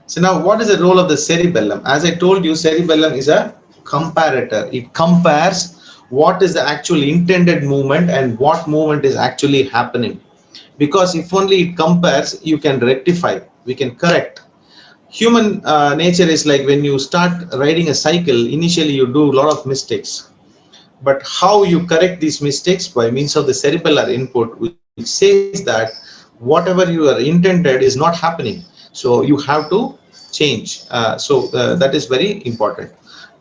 So now what is the role of the cerebellum? As I told you, cerebellum is a comparator. It compares what is the actual intended movement and what movement is actually happening. Because if only it compares, you can rectify, we can correct. Human nature is like when you start riding a cycle, initially you do a lot of mistakes. But how you correct these mistakes? By means of the cerebellar input, which says that whatever you are intended is not happening. So you have to change. That is very important.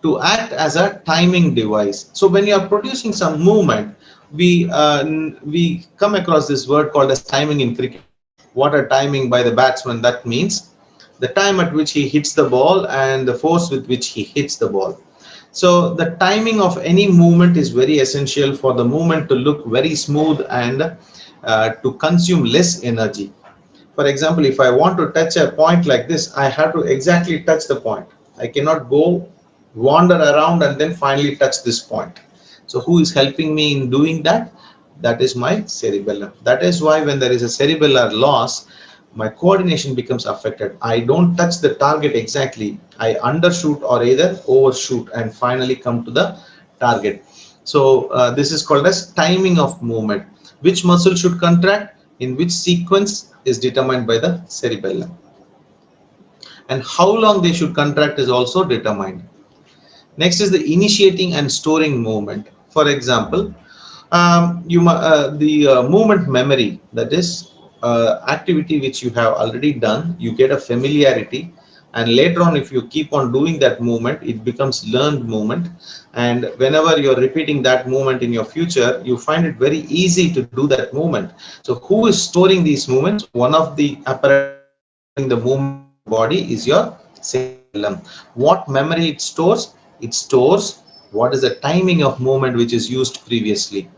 To act as a timing device. So when you are producing some movement, we come across this word called as timing in cricket. What a timing by the batsman! That means the time at which he hits the ball and the force with which he hits the ball. So the timing of any movement is very essential for the movement to look very smooth and to consume less energy. For example, if I want to touch a point like this, I have to exactly touch the point. I cannot go wander around and then finally touch this point. So who is helping me in doing that? That is my cerebellum. That is why when there is a cerebellar loss, my coordination becomes affected. I don't touch the target exactly. I undershoot or either overshoot and finally come to the target. So this is called as timing of movement. Which muscle should contract in which sequence is determined by the cerebellum. And how long they should contract is also determined. Next is the initiating and storing movement. For example, the movement memory, that is activity which you have already done, you get a familiarity, and later on if you keep on doing that movement, it becomes learned movement, and whenever you're repeating that movement in your future, you find it very easy to do that movement. So who is storing these movements? One of the apparatus storing the movement in your body is your cerebellum. What memory it stores? It stores what is the timing of movement which is used previously.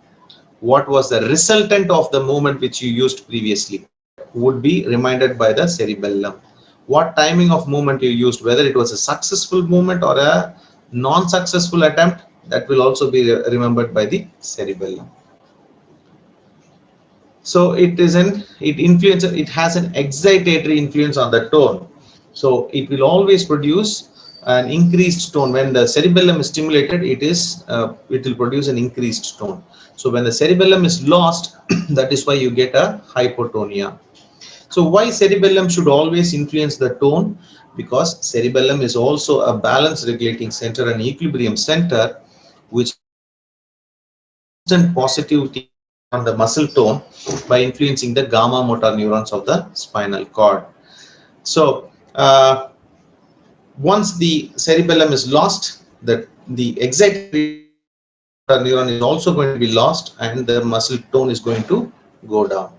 What was the resultant of the movement which you used previously would be reminded by the cerebellum. What timing of movement you used, whether it was a successful movement or a non-successful attempt, that will also be remembered by the cerebellum. So it has an excitatory influence on the tone. So it will always produce an increased tone. When the cerebellum is stimulated, it will produce an increased tone. So when the cerebellum is lost, that is why you get a hypotonia. So why cerebellum should always influence the tone? Because cerebellum is also a balance regulating center and equilibrium center, which constant positivity on the muscle tone by influencing the gamma motor neurons of the spinal cord. So once the cerebellum is lost, the excitatory gamma motor neuron is also going to be lost and the muscle tone is going to go down.